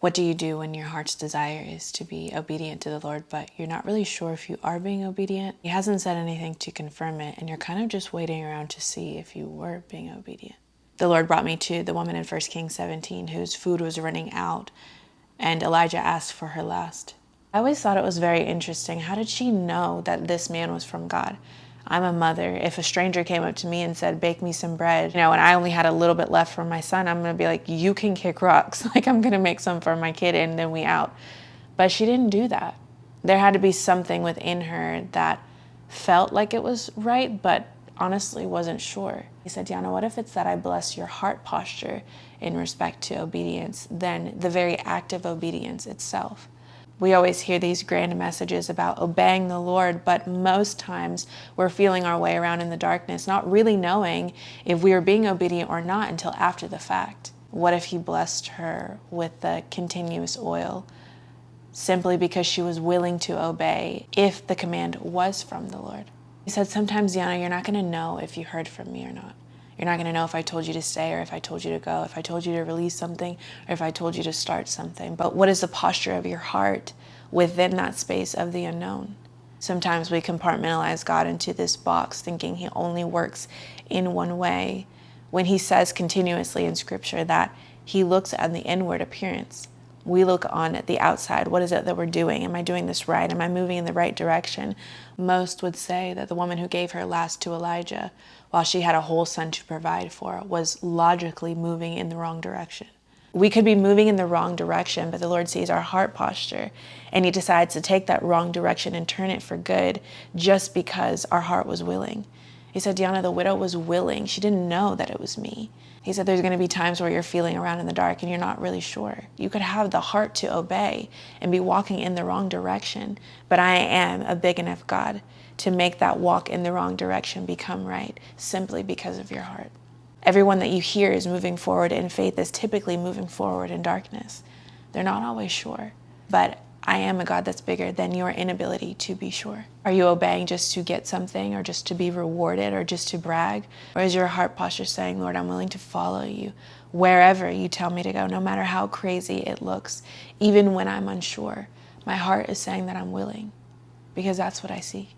What do you do when your heart's desire is to be obedient to the Lord, but you're not really sure if you are being obedient? He hasn't said anything to confirm it, and you're kind of just waiting around to see if you were being obedient. The Lord brought me to the woman in 1 Kings 17 whose food was running out, and Elijah asked for her last. I always thought it was very interesting. How did she know that this man was from God? I'm a mother. If a stranger came up to me and said, bake me some bread, and I only had a little bit left for my son, I'm going to be like, you can kick rocks. Like, I'm going to make some for my kid and then we out. But she didn't do that. There had to be something within her that felt like it was right, but honestly wasn't sure. He said, Diana, what if it's that I bless your heart posture in respect to obedience than the very act of obedience itself? We always hear these grand messages about obeying the Lord, but most times we're feeling our way around in the darkness, not really knowing if we are being obedient or not until after the fact. What if he blessed her with the continuous oil simply because she was willing to obey if the command was from the Lord? He said, sometimes, Diana, you're not going to know if you heard from me or not. You're not going to know if I told you to stay or if I told you to go, if I told you to release something or if I told you to start something. But what is the posture of your heart within that space of the unknown? Sometimes we compartmentalize God into this box, thinking he only works in one way, when he says continuously in Scripture that he looks at the inward appearance. We look on at the outside. What is it that we're doing? Am I doing this right? Am I moving in the right direction? Most would say that the woman who gave her last to Elijah, while she had a whole son to provide for, was logically moving in the wrong direction. We could be moving in the wrong direction, but the Lord sees our heart posture, and he decides to take that wrong direction and turn it for good just because our heart was willing. He said, Diana, the widow was willing. She didn't know that it was me. He said, there's going to be times where you're feeling around in the dark and you're not really sure. You could have the heart to obey and be walking in the wrong direction, but I am a big enough God to make that walk in the wrong direction become right simply because of your heart. Everyone that you hear is moving forward in faith is typically moving forward in darkness. They're not always sure, but I am a God that's bigger than your inability to be sure. Are you obeying just to get something or just to be rewarded or just to brag? Or is your heart posture saying, Lord, I'm willing to follow you wherever you tell me to go, no matter how crazy it looks, even when I'm unsure? My heart is saying that I'm willing because that's what I see.